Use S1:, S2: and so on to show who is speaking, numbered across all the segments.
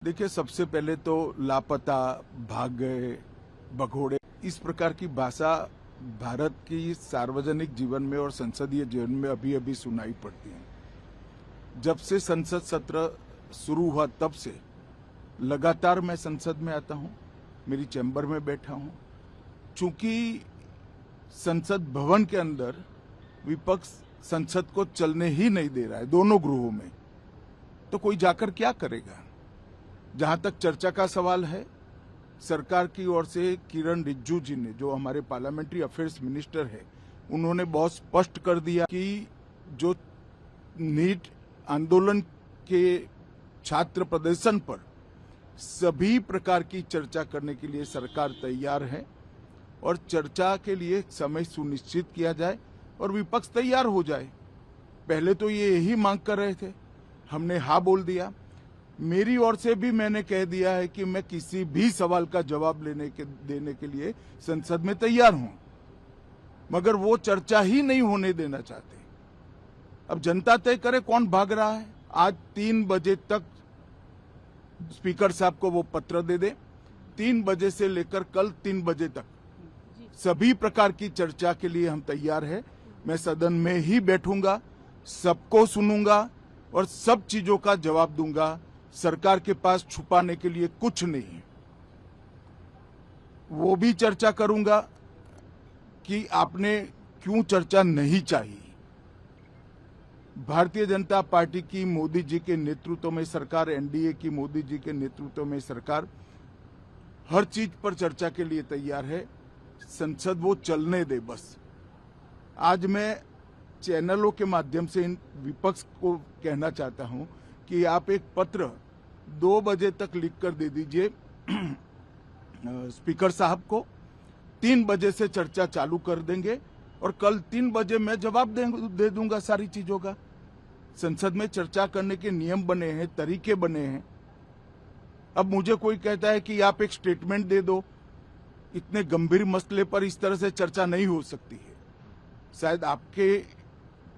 S1: देखिए, सबसे पहले तो लापता, भाग गए, भगोड़े, इस प्रकार की भाषा भारत की सार्वजनिक जीवन में और संसदीय जीवन में अभी अभी सुनाई पड़ती है। जब से संसद सत्र शुरू हुआ तब से लगातार मैं संसद में आता हूं, मेरी चैम्बर में बैठा हूं। चूंकि संसद भवन के अंदर विपक्ष संसद को चलने ही नहीं दे रहा है, दोनों गृहों में, तो कोई जाकर क्या करेगा। जहां तक चर्चा का सवाल है, सरकार की ओर से किरण रिजिजू जी ने, जो हमारे पार्लियामेंट्री अफेयर्स मिनिस्टर है, उन्होंने बहुत स्पष्ट कर दिया कि जो नीट आंदोलन के छात्र प्रदर्शन पर सभी प्रकार की चर्चा करने के लिए सरकार तैयार है और चर्चा के लिए समय सुनिश्चित किया जाए और विपक्ष तैयार हो जाए। पहले तो ये यही मांग कर रहे थे, हमने हाँ बोल दिया। मेरी ओर से भी मैंने कह दिया है कि मैं किसी भी सवाल का जवाब देने के लिए संसद में तैयार हूं, मगर वो चर्चा ही नहीं होने देना चाहते। अब जनता तय करे कौन भाग रहा है। आज 3 बजे तक स्पीकर साहब को वो पत्र दे दे, 3 बजे से लेकर कल 3 बजे तक सभी प्रकार की चर्चा के लिए हम तैयार हैं। मैं सदन में ही बैठूंगा, सबको सुनूंगा और सब चीजों का जवाब दूंगा। सरकार के पास छुपाने के लिए कुछ नहीं है। वो भी चर्चा करूंगा कि आपने क्यों चर्चा नहीं चाहिए। भारतीय जनता पार्टी की मोदी जी के नेतृत्व में सरकार, एनडीए की मोदी जी के नेतृत्व में सरकार हर चीज पर चर्चा के लिए तैयार है। संसद वो चलने दे बस। आज मैं चैनलों के माध्यम से इन विपक्ष को कहना चाहता हूं कि आप एक पत्र 2 बजे तक लिख कर दे दीजिए स्पीकर साहब को। 3 बजे से चर्चा चालू कर देंगे और कल 3 बजे मैं जवाब दे दूंगा सारी चीजों का। संसद में चर्चा करने के नियम बने हैं, तरीके बने हैं। अब मुझे कोई कहता है कि आप एक स्टेटमेंट दे दो, इतने गंभीर मसले पर इस तरह से चर्चा नहीं हो सकती है। शायद आपके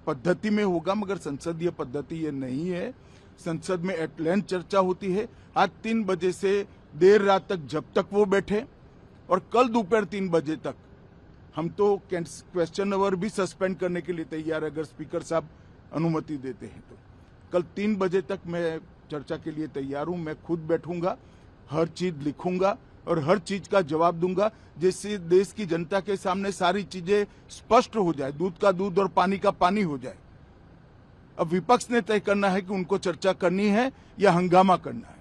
S1: पद्धति में होगा, मगर संसदीय पद्धति ये नहीं है। संसद में एट लेंथ चर्चा होती है। आज 3 बजे से देर रात तक, जब तक वो बैठे, और कल दोपहर 3 बजे तक हम तो क्वेश्चन आवर भी सस्पेंड करने के लिए तैयार है, अगर स्पीकर साहब अनुमति देते हैं तो। कल 3 बजे तक मैं चर्चा के लिए तैयार हूं। मैं खुद बैठूंगा, हर चीज लिखूंगा और हर चीज का जवाब दूंगा, जिससे देश की जनता के सामने सारी चीजें स्पष्ट हो जाए, दूध का दूध और पानी का पानी हो जाए। अब विपक्ष ने तय करना है कि उनको चर्चा करनी है या हंगामा करना है।